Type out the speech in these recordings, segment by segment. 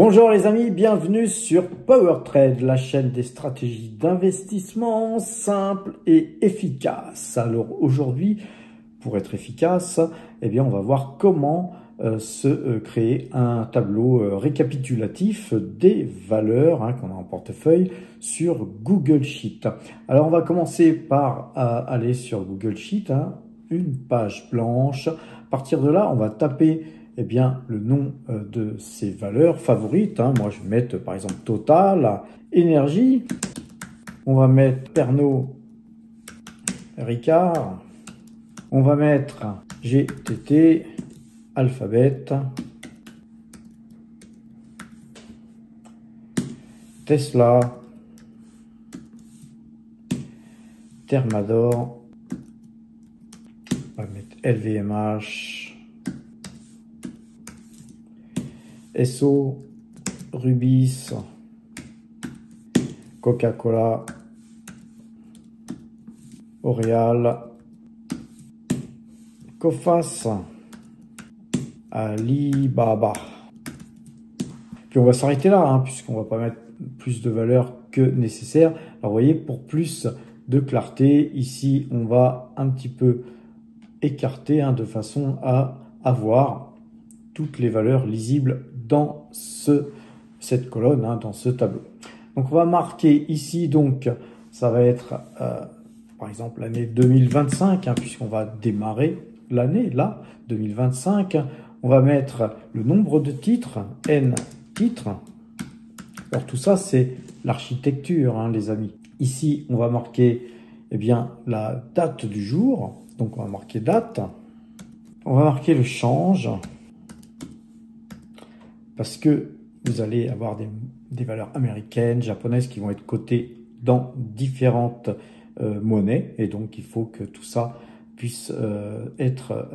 Bonjour les amis, bienvenue sur PowerTrade, la chaîne des stratégies d'investissement simples et efficaces. Alors aujourd'hui, pour être efficace, on va voir comment se créer un tableau récapitulatif des valeurs qu'on a en portefeuille sur Google Sheet. Alors on va commencer par aller sur Google Sheet, une page blanche. À partir de là, on va taper le nom de ces valeurs favorites. Moi, je vais mettre par exemple Total, Énergie. On va mettre Pernod Ricard. On va mettre GTT, Alphabet, Tesla, Thermador. On va mettre LVMH. Esso, Rubis, Coca-Cola, L'Oréal, Coface, Alibaba. Puis on va s'arrêter là, puisqu'on va pas mettre plus de valeur que nécessaire. Alors vous voyez, pour plus de clarté, ici on va un petit peu écarter de façon à avoir toutes les valeurs lisibles dans cette colonne, dans ce tableau. Donc on va marquer ici, donc ça va être par exemple l'année 2025, puisqu'on va démarrer l'année là, 2025. On va mettre le nombre de titres, N titres. Alors tout ça c'est l'architecture, les amis. Ici on va marquer la date du jour, donc on va marquer date. On va marquer le change, parce que vous allez avoir des valeurs américaines, japonaises qui vont être cotées dans différentes monnaies. Et donc, il faut que tout ça puisse être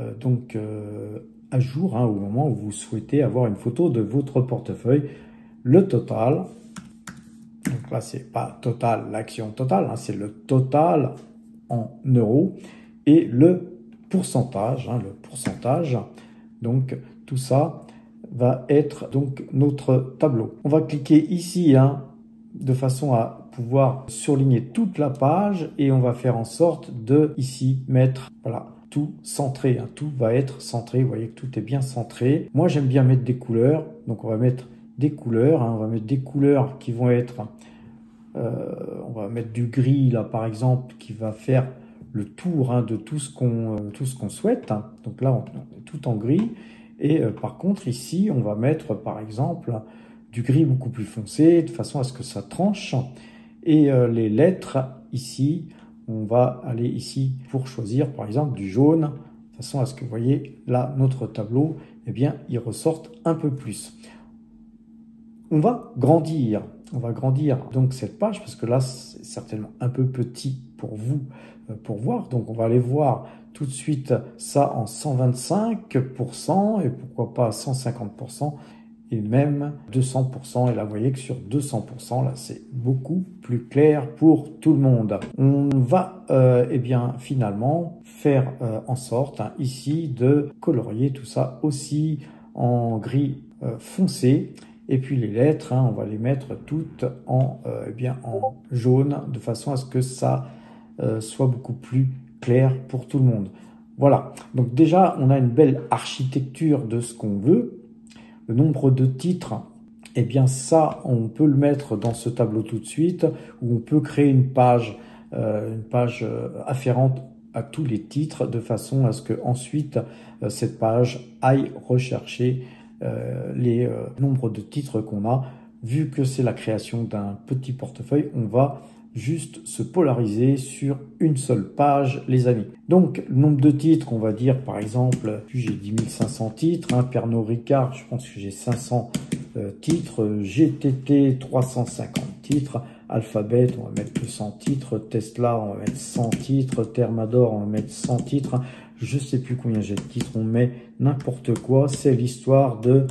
à jour au moment où vous souhaitez avoir une photo de votre portefeuille. Le total, donc là, c'est pas total, l'action totale, c'est le total en euros. Et le pourcentage, donc tout ça va être donc notre tableau. On va cliquer ici de façon à pouvoir surligner toute la page et on va faire en sorte de ici mettre tout centré. Tout va être centré. Vous voyez que tout est bien centré. Moi j'aime bien mettre des couleurs, donc on va mettre des couleurs. On va mettre des couleurs qui vont être, on va mettre du gris là par exemple qui va faire le tour de tout ce qu'on souhaite. Donc là on est tout en gris. Et par contre, ici, on va mettre, par exemple, du gris beaucoup plus foncé, de façon à ce que ça tranche. Et les lettres, ici, on va aller ici pour choisir, par exemple, du jaune, de façon à ce que, vous voyez, là, notre tableau, il ressorte un peu plus. On va grandir donc cette page, parce que là, c'est certainement un peu petit pour vous, pour voir. Donc, on va aller voir tout de suite ça en 125% et pourquoi pas 150% et même 200%. Et là, vous voyez que sur 200%, là, c'est beaucoup plus clair pour tout le monde. On va finalement faire en sorte ici de colorier tout ça aussi en gris foncé. Et puis les lettres, on va les mettre toutes en jaune, de façon à ce que ça soit beaucoup plus clair pour tout le monde. Voilà, donc déjà on a une belle architecture de ce qu'on veut. Le nombre de titres, ça on peut le mettre dans ce tableau tout de suite, où on peut créer une page afférente à tous les titres, de façon à ce que ensuite cette page aille rechercher les nombres de titres qu'on a. Vu que c'est la création d'un petit portefeuille, on va juste se polariser sur une seule page, les amis. Donc, le nombre de titres, on va dire, par exemple, j'ai 10 500 titres, Pernod Ricard, je pense que j'ai 500 titres, GTT, 350 titres, Alphabet, on va mettre 200 titres, Tesla, on va mettre 100 titres, Thermador, on va mettre 100 titres, je sais plus combien j'ai de titres, on met n'importe quoi, c'est l'histoire de,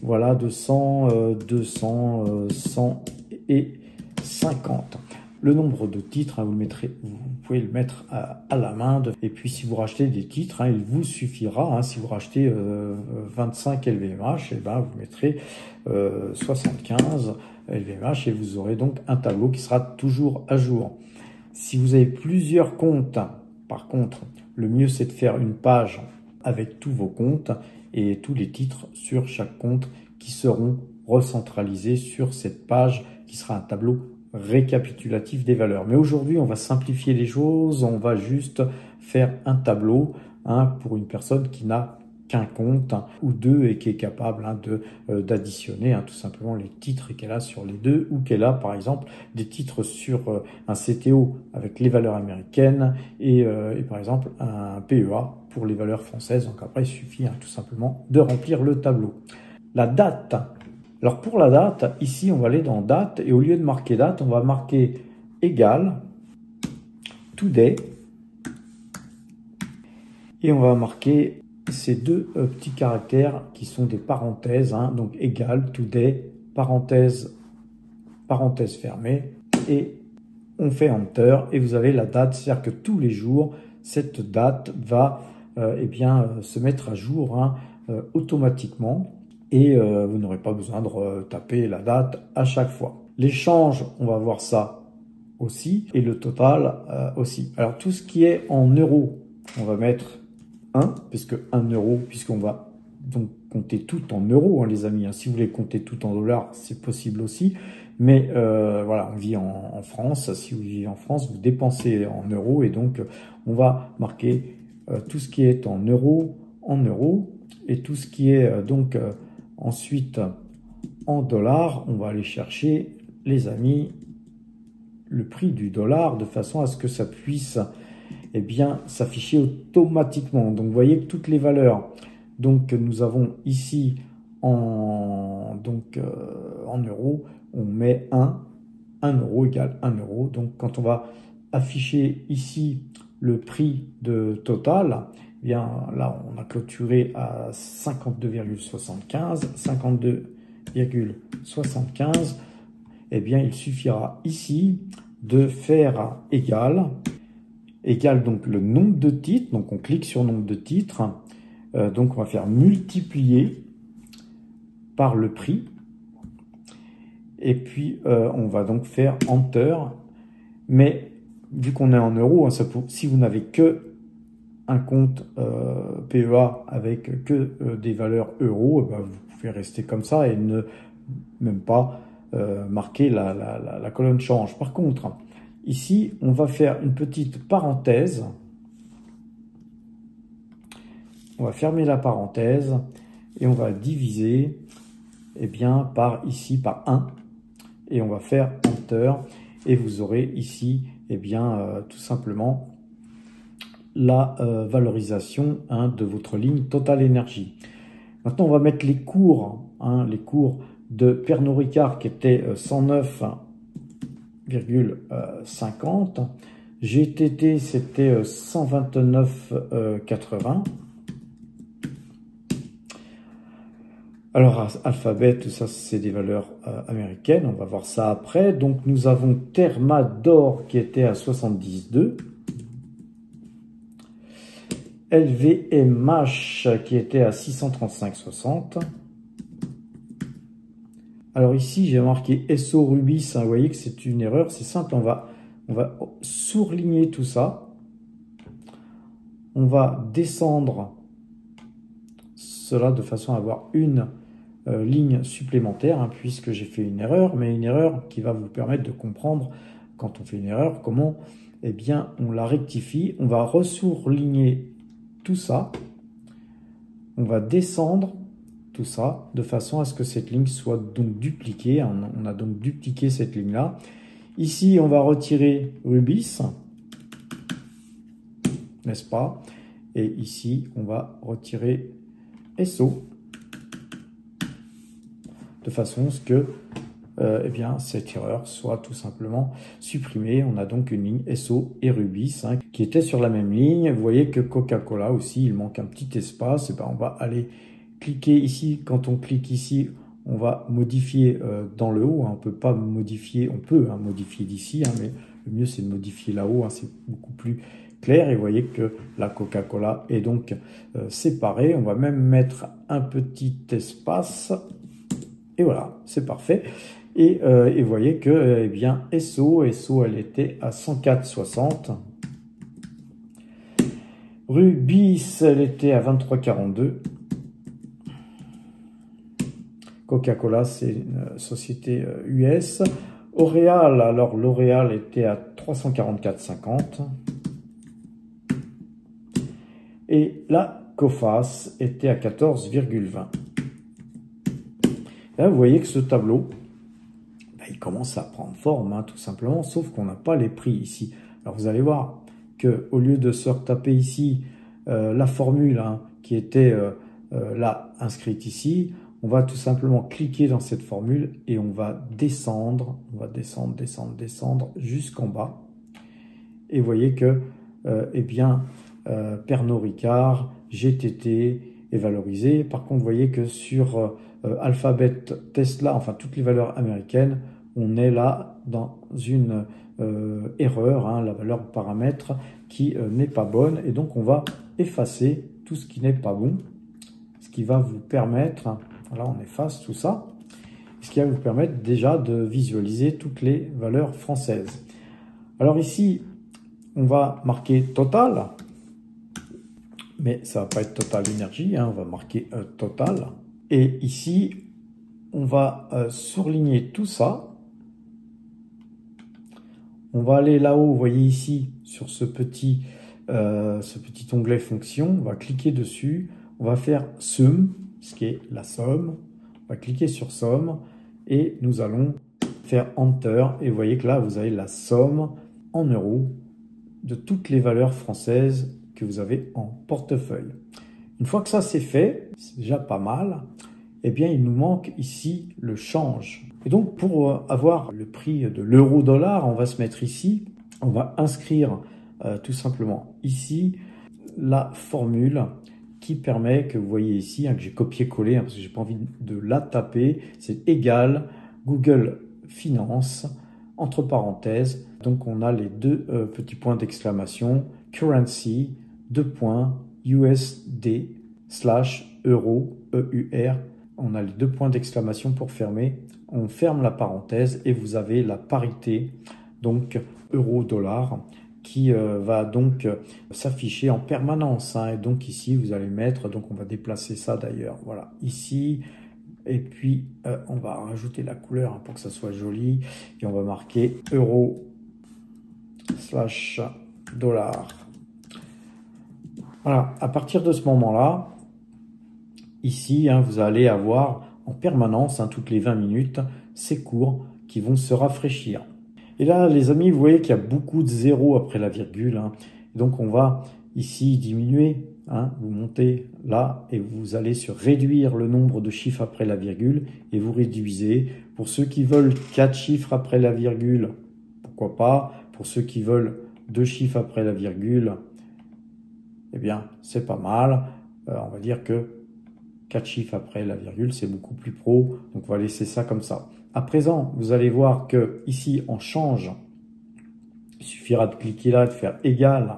voilà, de 100, 200, 100 et 50. Le nombre de titres, hein, vous pouvez le mettre à la main. Et puis si vous rachetez des titres, hein, il vous suffira, hein, si vous rachetez 25 LVMH, et ben, vous mettrez 75 LVMH et vous aurez donc un tableau qui sera toujours à jour. Si vous avez plusieurs comptes, par contre, le mieux c'est de faire une page avec tous vos comptes et tous les titres sur chaque compte qui seront recentralisés sur cette page qui sera un tableau récapitulatif des valeurs. Mais aujourd'hui, on va simplifier les choses, on va juste faire un tableau, hein, pour une personne qui n'a qu'un compte, hein, ou deux et qui est capable, hein, d'additionner, hein, tout simplement les titres qu'elle a sur les deux, ou qu'elle a par exemple des titres sur un CTO avec les valeurs américaines et par exemple un PEA pour les valeurs françaises. Donc après, il suffit, hein, tout simplement de remplir le tableau. La date. Alors pour la date, ici on va aller dans date et au lieu de marquer date, on va marquer égal today et on va marquer ces deux petits caractères qui sont des parenthèses, hein, donc égal today, parenthèse, parenthèse fermée, et on fait enter et vous avez la date, c'est-à-dire que tous les jours cette date va se mettre à jour, hein, automatiquement. Et vous n'aurez pas besoin de taper la date à chaque fois. L'échange, on va voir ça aussi, et le total aussi. Alors tout ce qui est en euros, on va mettre 1, puisque 1 euro, puisqu'on va donc compter tout en euros, hein, les amis. Si vous voulez compter tout en dollars, c'est possible aussi. Mais voilà, on vit en France. Si vous vivez en France, vous dépensez en euros, et donc on va marquer tout ce qui est en euros, et tout ce qui est ensuite, en dollars, on va aller chercher, les amis, le prix du dollar de façon à ce que ça puisse s'afficher automatiquement. Donc, vous voyez que toutes les valeurs, donc nous avons ici en euros, on met 1 euro égale 1 euro. Donc, quand on va afficher ici le prix de total, bien là on a clôturé à 52,75, 52,75, et bien il suffira ici de faire égal donc le nombre de titres, donc on clique sur nombre de titres, donc on va faire multiplier par le prix, et puis on va donc faire enter, mais vu qu'on est en euros, hein, si vous n'avez que un compte PEA avec que des valeurs euros, vous pouvez rester comme ça et ne même pas marquer la colonne change. Par contre, ici, on va faire une petite parenthèse. On va fermer la parenthèse et on va diviser par 1 et on va faire enter et vous aurez ici tout simplement la valorisation, hein, de votre ligne Total Énergie. Maintenant, on va mettre les cours, hein, les cours de Pernod Ricard qui étaient 109,50. GTT, c'était 129,80. Alors, Alphabet, tout ça, c'est des valeurs américaines. On va voir ça après. Donc, nous avons Thermador qui était à 72. LVMH qui était à 635,60. Alors ici, j'ai marqué SO Rubis. Hein, vous voyez que c'est une erreur. C'est simple, on va surligner tout ça. On va descendre cela de façon à avoir une ligne supplémentaire, hein, puisque j'ai fait une erreur, mais une erreur qui va vous permettre de comprendre quand on fait une erreur, comment on la rectifie. On va ressourligner tout ça, on va descendre tout ça de façon à ce que cette ligne soit donc dupliquée. On a donc dupliqué cette ligne là. Ici on va retirer Rubis, n'est-ce pas, et ici on va retirer SO de façon à ce que cette erreur soit tout simplement supprimée. On a donc une ligne SO et Rubis, hein, qui étaient sur la même ligne. Vous voyez que Coca-Cola aussi, il manque un petit espace. Et on va aller cliquer ici. Quand on clique ici, on va modifier dans le haut. Hein. On peut pas modifier, on peut, hein, modifier d'ici, hein, mais le mieux c'est de modifier là-haut, hein, c'est beaucoup plus clair. Et vous voyez que la Coca-Cola est donc séparée. On va même mettre un petit espace. Et voilà, c'est parfait. Et vous voyez que, eh bien, SO, elle était à 104,60. Rubis, elle était à 23,42. Coca-Cola, c'est une société US. L'Oréal, alors L'Oréal était à 344,50. Et la Coface était à 14,20. Là, vous voyez que ce tableau, il commence à prendre forme, hein, tout simplement, sauf qu'on n'a pas les prix ici. Alors, vous allez voir qu'au lieu de se retaper ici la formule, hein, qui était là inscrite ici, on va tout simplement cliquer dans cette formule et on va descendre, descendre jusqu'en bas. Et vous voyez que, eh bien, Pernod Ricard, GTT est valorisé. Par contre, vous voyez que sur Alphabet, Tesla, enfin toutes les valeurs américaines, on est là dans une erreur, hein, la valeur paramètre qui n'est pas bonne. Et donc, on va effacer tout ce qui n'est pas bon, ce qui va vous permettre, voilà, on efface tout ça, ce qui va vous permettre déjà de visualiser toutes les valeurs françaises. Alors ici, on va marquer total, mais ça va pas être Total Energy, hein, on va marquer total. Et ici, on va surligner tout ça. On va aller là-haut, vous voyez ici, sur ce petit onglet fonction. On va cliquer dessus. On va faire sum, ce qui est la somme. On va cliquer sur somme et nous allons faire enter. Et vous voyez que là, vous avez la somme en euros de toutes les valeurs françaises que vous avez en portefeuille. Une fois que ça c'est fait, c'est déjà pas mal, eh bien il nous manque ici le change. Et donc pour avoir le prix de l'euro-dollar, on va se mettre ici, on va inscrire tout simplement ici la formule qui permet, que vous voyez ici, hein, que j'ai copié-collé, hein, parce que j'ai pas envie de la taper, c'est égal Google Finance, entre parenthèses, donc on a les deux petits points d'exclamation, currency, USD / euro, EUR. On a les deux points d'exclamation pour fermer. On ferme la parenthèse et vous avez la parité, donc euro-dollar, qui va donc s'afficher en permanence, hein. Et donc ici, vous allez mettre, donc on va déplacer ça d'ailleurs, voilà, ici. Et puis, on va rajouter la couleur, hein, pour que ça soit joli. Et on va marquer euro / dollar. Voilà, à partir de ce moment-là, ici, hein, vous allez avoir en permanence, hein, toutes les 20 minutes, ces cours qui vont se rafraîchir. Et là, les amis, vous voyez qu'il y a beaucoup de zéros après la virgule, hein. Donc, on va ici diminuer, hein, vous montez là et vous allez sur réduire le nombre de chiffres après la virgule et vous réduisez. Pour ceux qui veulent 4 chiffres après la virgule, pourquoi pas. Pour ceux qui veulent 2 chiffres après la virgule, eh bien, c'est pas mal. On va dire que 4 chiffres après la virgule, c'est beaucoup plus pro. Donc, on va laisser ça comme ça. À présent, vous allez voir que ici, on change. Il suffira de cliquer là, de faire égal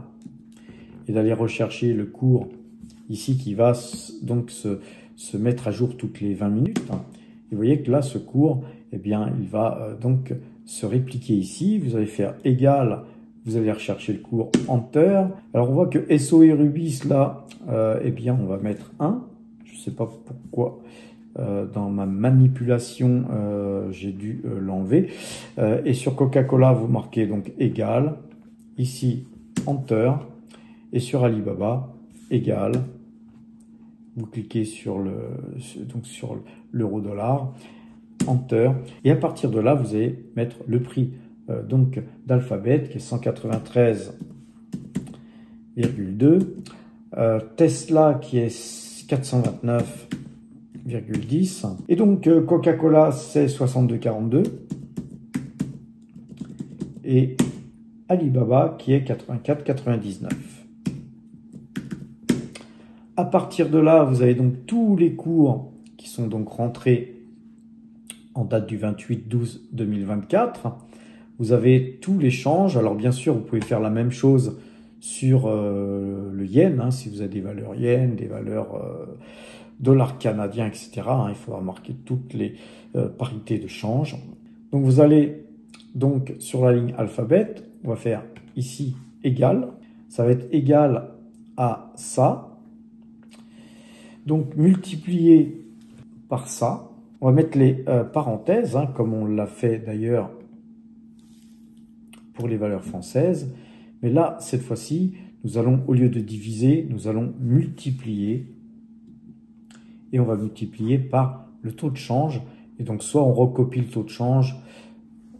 et d'aller rechercher le cours ici qui va donc se mettre à jour toutes les 20 minutes. Et vous voyez que là, ce cours, eh bien, il va donc se répliquer ici. Vous allez faire égal. Vous allez rechercher le cours Enter. Alors, on voit que SO et Rubis, là, eh bien, on va mettre 1. Je ne sais pas pourquoi, dans ma manipulation, j'ai dû l'enlever. Et sur Coca-Cola, vous marquez donc égal. Ici, Enter. Et sur Alibaba, égal. Vous cliquez sur l'euro-dollar, Enter. Et à partir de là, vous allez mettre le prix donc d'Alphabet qui est 193,2, Tesla qui est 429,10 et donc Coca-Cola c'est 62,42 et Alibaba qui est 84,99. À partir de là, vous avez donc tous les cours qui sont donc rentrés en date du 28/12/2024. vous avez tous les changes. Alors bien sûr, vous pouvez faire la même chose sur le yen, hein, si vous avez des valeurs yen, des valeurs dollar canadien, etc. Hein, il faudra marquer toutes les parités de change. Donc vous allez donc sur la ligne alphabet, on va faire ici égal. Ça va être égal à ça. Donc multiplié par ça. On va mettre les parenthèses, hein, comme on l'a fait d'ailleurs pour les valeurs françaises. Mais là, cette fois-ci, nous allons, au lieu de diviser, nous allons multiplier. Et on va multiplier par le taux de change. Et donc, soit on recopie le taux de change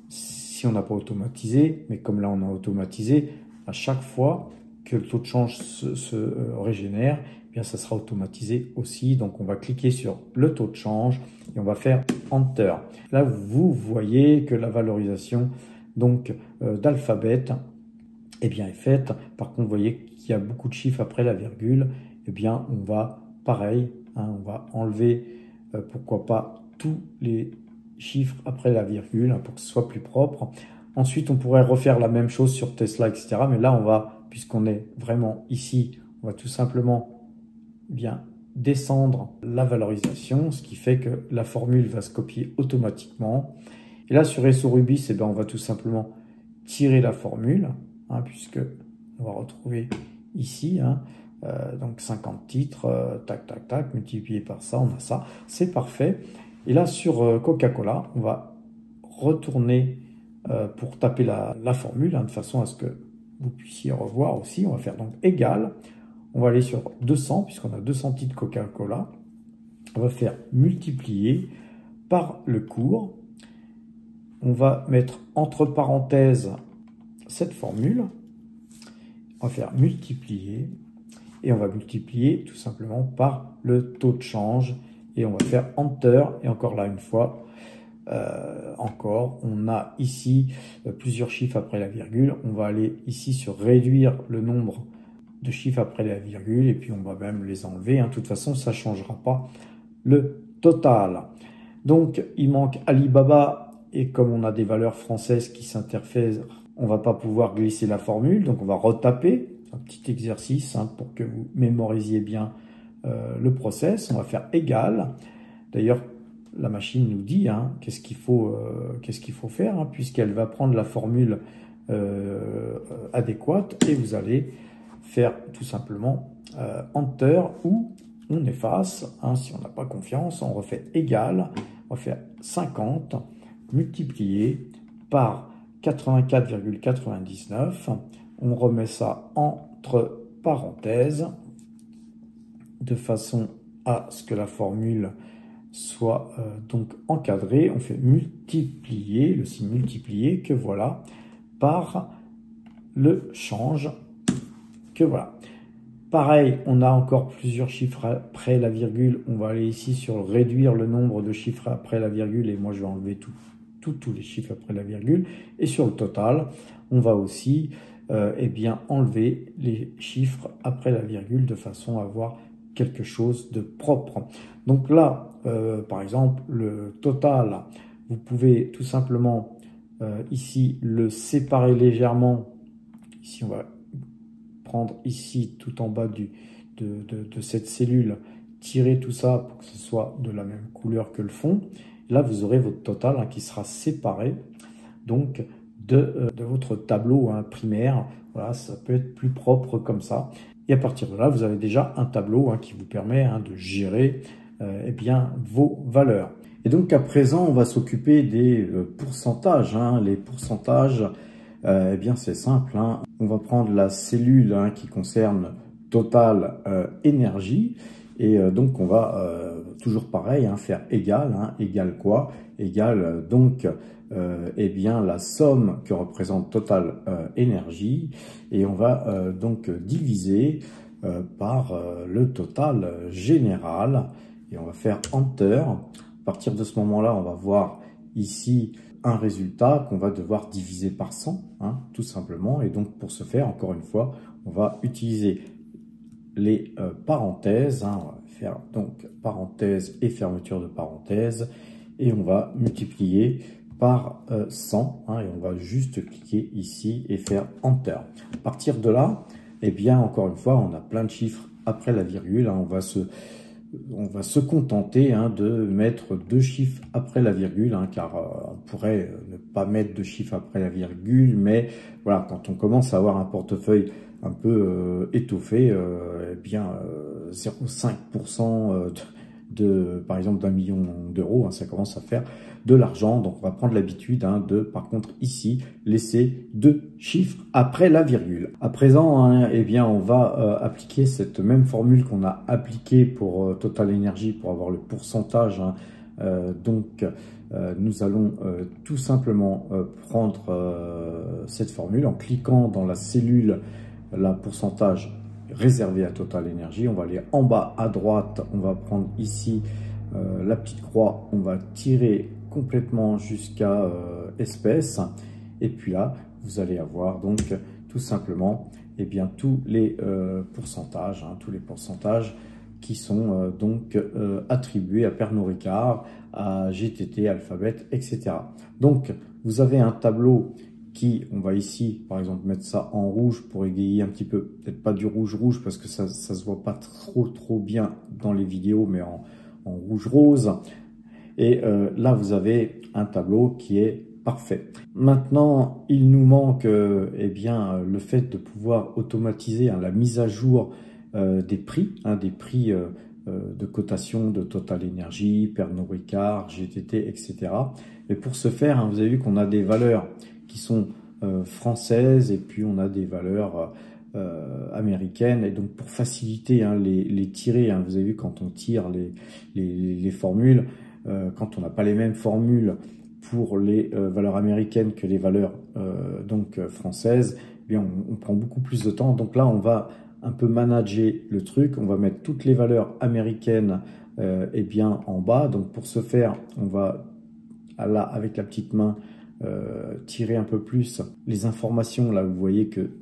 si on n'a pas automatisé, mais comme là, on a automatisé, à chaque fois que le taux de change se régénère, eh bien, ça sera automatisé aussi. Donc, on va cliquer sur le taux de change et on va faire Enter. Là, vous voyez que la valorisation donc d'alphabet eh bien, est faite. Par contre, vous voyez qu'il y a beaucoup de chiffres après la virgule. Eh bien, on va, pareil, hein, on va enlever, pourquoi pas, tous les chiffres après la virgule, hein, pour que ce soit plus propre. Ensuite, on pourrait refaire la même chose sur Tesla, etc. Mais là, on va, puisqu'on est vraiment ici, on va tout simplement bien descendre la valorisation, ce qui fait que la formule va se copier automatiquement. Et là, sur ESORubis, eh bien, on va tout simplement tirer la formule, hein, puisque on va retrouver ici, hein, donc 50 titres, tac, tac, tac, multiplié par ça, on a ça, c'est parfait. Et là, sur Coca-Cola, on va retourner pour taper la formule, hein, de façon à ce que vous puissiez revoir aussi. On va faire donc égal. On va aller sur 200, puisqu'on a 200 titres Coca-Cola. On va faire multiplier par le cours. On va mettre entre parenthèses cette formule. On va faire multiplier. Et on va multiplier tout simplement par le taux de change. Et on va faire Enter. Et encore là, une fois, encore, on a ici plusieurs chiffres après la virgule. On va aller ici sur réduire le nombre de chiffres après la virgule. Et puis, on va même les enlever. Hein. De toute façon, ça ne changera pas le total. Donc, il manque Alibaba. Et comme on a des valeurs françaises qui s'interfèrent, on ne va pas pouvoir glisser la formule. Donc, on va retaper. Un petit exercice, hein, pour que vous mémorisiez bien le process. On va faire égal. D'ailleurs, la machine nous dit, hein, qu'est-ce qu'il faut faire, hein, puisqu'elle va prendre la formule adéquate. Et vous allez faire tout simplement Enter ou on efface. Hein, si on n'a pas confiance, on refait égal. On va faire 50 multiplié par 84,99. On remet ça entre parenthèses de façon à ce que la formule soit donc encadrée. On fait multiplier, le signe multiplier, que voilà, par le change, que voilà. Pareil, on a encore plusieurs chiffres après la virgule. On va aller ici sur réduire le nombre de chiffres après la virgule. Et moi, je vais enlever tous les chiffres après la virgule. Et sur le total, on va aussi eh bien, enlever les chiffres après la virgule de façon à avoir quelque chose de propre. Donc là, par exemple, le total, vous pouvez tout simplement ici le séparer légèrement. Ici, on va prendre ici tout en bas de cette cellule, tirer tout ça pour que ce soit de la même couleur que le fond. Là, vous aurez votre total, hein, qui sera séparé donc de votre tableau, hein, primaire. Voilà, ça peut être plus propre comme ça. Et à partir de là, vous avez déjà un tableau, hein, qui vous permet, hein, de gérer eh bien, vos valeurs. Et donc à présent, on va s'occuper des pourcentages. Hein. Les pourcentages, eh bien c'est simple. Hein. On va prendre la cellule, hein, qui concerne Total énergie. Et donc on va toujours pareil, hein, faire égal. Hein. Égal quoi? Égal donc eh bien la somme que représente Total énergie. Et on va donc diviser par le total général. Et on va faire Enter. À partir de ce moment-là, on va voir ici un résultat qu'on va devoir diviser par 100, hein, tout simplement. Et donc, pour ce faire, encore une fois, on va utiliser les parenthèses. Hein. On va faire donc parenthèse et fermeture de parenthèse. Et on va multiplier par 100 et on va juste cliquer ici et faire Enter. À partir de là, eh bien, encore une fois, on a plein de chiffres après la virgule. On va se contenter de mettre 2 chiffres après la virgule, car on pourrait ne pas mettre de chiffres après la virgule, mais voilà, quand on commence à avoir un portefeuille un peu étoffé, eh bien 0,5% par exemple d'1 million d'euros, ça commence à faire de l'argent. Donc on va prendre l'habitude de, par contre ici, laisser 2 chiffres après la virgule. À présent, eh bien on va appliquer cette même formule qu'on a appliquée pour Total Energy pour avoir le pourcentage. Donc nous allons tout simplement prendre cette formule en cliquant dans la cellule, la pourcentage réservé à Total Energy. On va aller en bas à droite, on va prendre ici la petite croix, on va tirer complètement jusqu'à espèces, et puis là vous allez avoir donc tout simplement bien tous les pourcentages, qui sont donc attribués à Pernod Ricard, à GTT, Alphabet, etc. Donc vous avez un tableau qui, on va ici par exemple mettre ça en rouge pour égayer un petit peu, peut-être pas du rouge parce que ça se voit pas trop bien dans les vidéos, mais en rouge rose. Et là vous avez un tableau qui est parfait. Maintenant il nous manque le fait de pouvoir automatiser la mise à jour des prix, de cotation de Total Energy, Pernod Ricard, GTT, etc. Et pour ce faire, vous avez vu qu'on a des valeurs qui sont françaises, et puis on a des valeurs américaines. Et donc pour faciliter les tirer, vous avez vu quand on tire les formules, quand on n'a pas les mêmes formules pour les valeurs américaines que les valeurs françaises, eh bien on prend beaucoup plus de temps. Donc là on va un peu manager le truc, on va mettre toutes les valeurs américaines en bas. Donc pour ce faire, on va là avec la petite main tirer un peu plus les informations là vous voyez que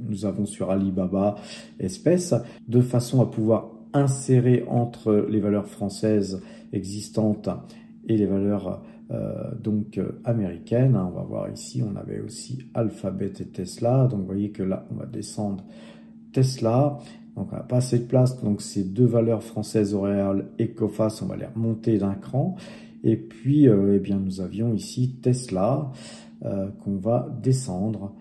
nous avons sur Alibaba espèces, de façon à pouvoir insérer entre les valeurs françaises existantes et les valeurs américaines. On va voir ici, on avait aussi Alphabet et Tesla. Donc vous voyez que là on va descendre Tesla, donc on n'a pas assez de place, donc ces 2 valeurs françaises L'Oréal et Coface, on va les remonter d'un cran. Et puis nous avions ici Tesla qu'on va descendre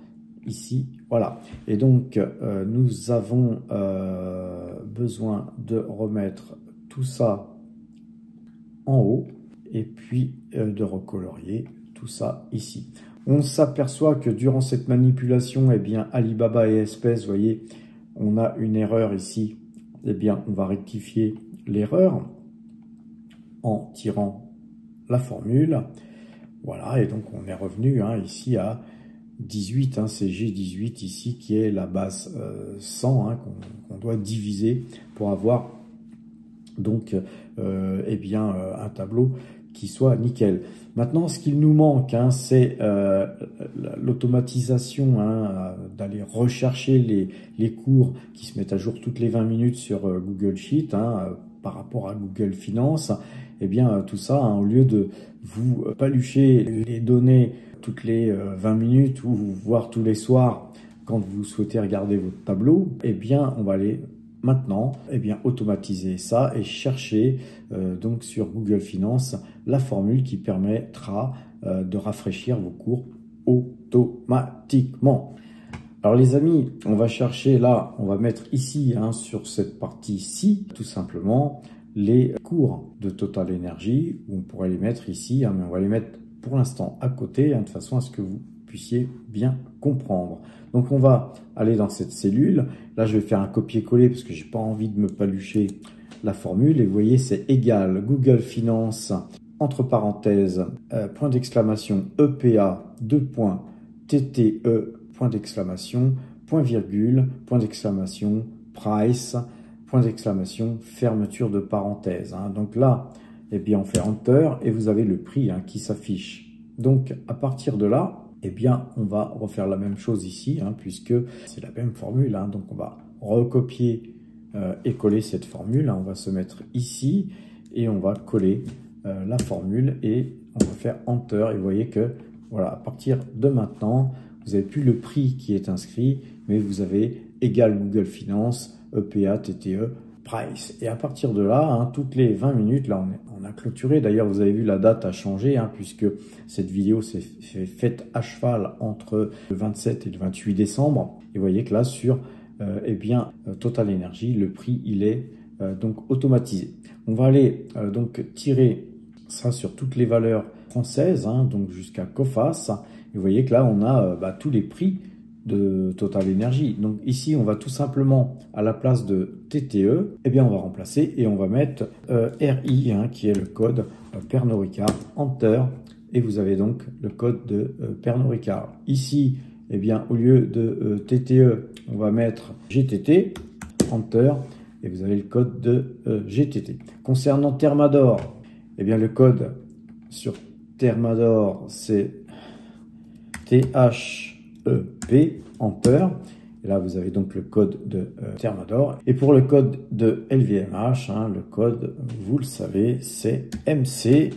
ici, voilà. Et donc nous avons besoin de remettre tout ça en haut, et puis de recolorier tout ça ici. On s'aperçoit que durant cette manipulation, Alibaba et espèces, vous voyez, on a une erreur ici. On va rectifier l'erreur en tirant la formule. Voilà, et donc on est revenu ici à 18, c'est G18 ici qui est la base 100 qu'on doit diviser pour avoir donc un tableau qui soit nickel. Maintenant, ce qu'il nous manque, c'est l'automatisation, d'aller rechercher les cours qui se mettent à jour toutes les 20 minutes sur Google Sheet, par rapport à Google Finance. Tout ça, au lieu de vous palucher les données toutes les 20 minutes ou voire tous les soirs quand vous souhaitez regarder votre tableau, on va aller maintenant automatiser ça et chercher donc sur Google Finance la formule qui permettra de rafraîchir vos cours automatiquement. Alors les amis, on va chercher là, on va mettre ici sur cette partie-ci tout simplement les cours de Total Energy, on pourrait les mettre ici, mais on va les mettre pour l'instant à côté, de façon à ce que vous puissiez bien comprendre. Donc on va aller dans cette cellule, là je vais faire un copier-coller parce que j'ai pas envie de me palucher la formule, et vous voyez c'est égal Google Finance, entre parenthèses, point d'exclamation EPA, 2 points, TTE, point d'exclamation, point virgule, point d'exclamation, price, point d'exclamation, fermeture de parenthèse. Donc là, on fait Enter et vous avez le prix qui s'affiche. Donc à partir de là, on va refaire la même chose ici, puisque c'est la même formule. Donc on va recopier et coller cette formule. On va se mettre ici et on va coller la formule et on va faire Enter. Et vous voyez que voilà, à partir de maintenant, vous n'avez plus le prix qui est inscrit, mais vous avez égal Google Finance, EPA, TTE, Price. Et à partir de là, hein, toutes les 20 minutes, là on a clôturé. D'ailleurs, vous avez vu, la date a changé, hein, puisque cette vidéo s'est faite à cheval entre le 27 et le 28 décembre. Et vous voyez que là, sur eh bien, Total Energy, le prix, il est donc automatisé. On va aller donc tirer ça sur toutes les valeurs françaises, hein, donc jusqu'à Coface. Et vous voyez que là, on a tous les prix de Total Energy. Donc ici, on va tout simplement, à la place de TTE, eh bien, on va remplacer et on va mettre RI, hein, qui est le code Pernod Ricard, Enter, et vous avez donc le code de Pernod Ricard. Ici, eh bien, au lieu de TTE, on va mettre GTT, Enter, et vous avez le code de GTT. Concernant Thermador, eh bien, le code sur Thermador, c'est THEP, Enter. Et là, vous avez donc le code de Thermador. Et pour le code de LVMH, hein, le code, vous le savez, c'est MC,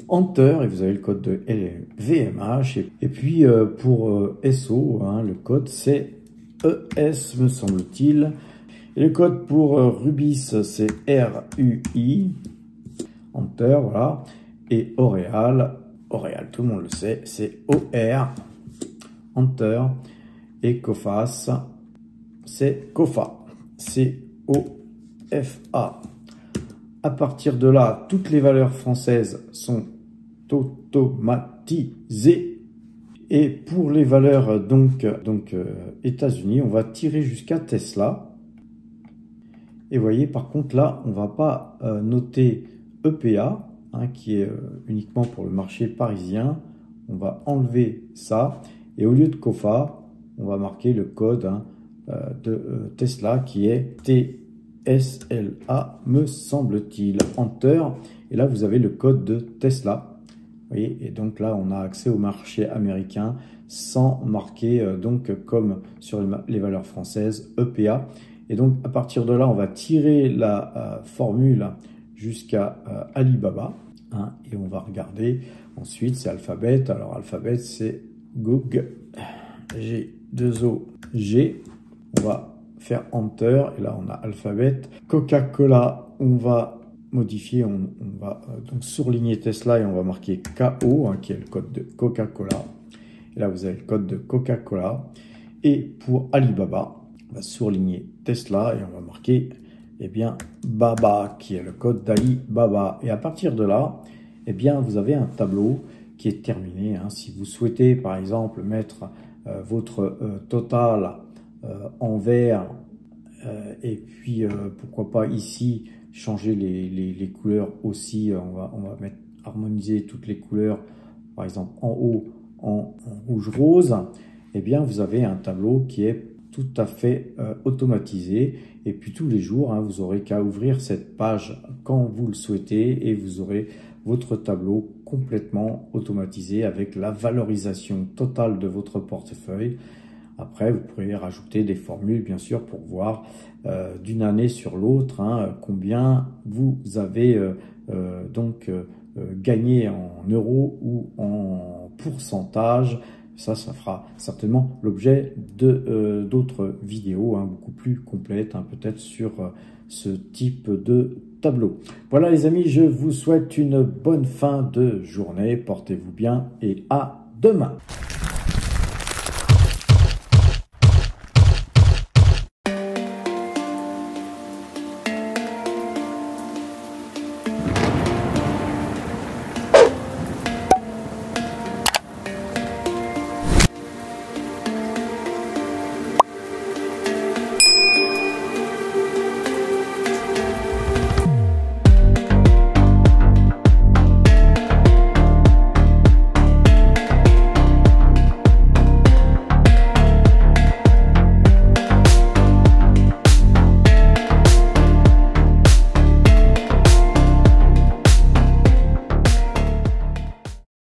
Enter. Et vous avez le code de LVMH. Et puis, pour SO, hein, le code, c'est ES, me semble-t-il. Et le code pour Rubis, c'est RUI, Enter, voilà. Et Oréal, tout le monde le sait, c'est OR, Enter. Et Coface, c'est COFA, C-O-F-A. À partir de là, toutes les valeurs françaises sont automatisées. Et pour les valeurs donc États-Unis, on va tirer jusqu'à Tesla. Et vous voyez, par contre, là, on ne va pas noter EPA, hein, qui est uniquement pour le marché parisien. On va enlever ça. Et au lieu de COFA, on va marquer le code, hein, de Tesla, qui est TSLA, me semble-t-il, Enter. Et là, vous avez le code de Tesla. Vous voyez, et donc là, on a accès au marché américain sans marquer, donc, comme sur les valeurs françaises, EPA. Et donc, à partir de là, on va tirer la formule jusqu'à Alibaba, hein, et on va regarder. Ensuite, c'est Alphabet. Alors, Alphabet, c'est GOG, G2O-G. On va faire Enter, et là, on a Alphabet. Coca-Cola, on va modifier, on va donc surligner Tesla, et on va marquer KO, hein, qui est le code de Coca-Cola. Et là, vous avez le code de Coca-Cola. Et pour Alibaba, on va surligner Tesla et on va marquer, eh bien, Baba, qui est le code d'Alibaba. Et à partir de là, eh bien, vous avez un tableau qui est terminé, hein. Si vous souhaitez, par exemple, mettre votre total en vert, et puis, pourquoi pas ici, changer les couleurs aussi, on va harmoniser toutes les couleurs, par exemple, en haut, en rouge-rose, eh bien, vous avez un tableau qui est tout à fait automatisé. Et puis tous les jours, hein, vous aurez qu'à ouvrir cette page quand vous le souhaitez et vous aurez votre tableau complètement automatisé avec la valorisation totale de votre portefeuille. Après, vous pourrez rajouter des formules, bien sûr, pour voir d'une année sur l'autre, hein, combien vous avez gagné en euros ou en pourcentage. Ça fera certainement l'objet de d'autres vidéos, hein, beaucoup plus complètes, hein, peut-être sur ce type de tableau. Voilà les amis, je vous souhaite une bonne fin de journée, portez-vous bien et à demain.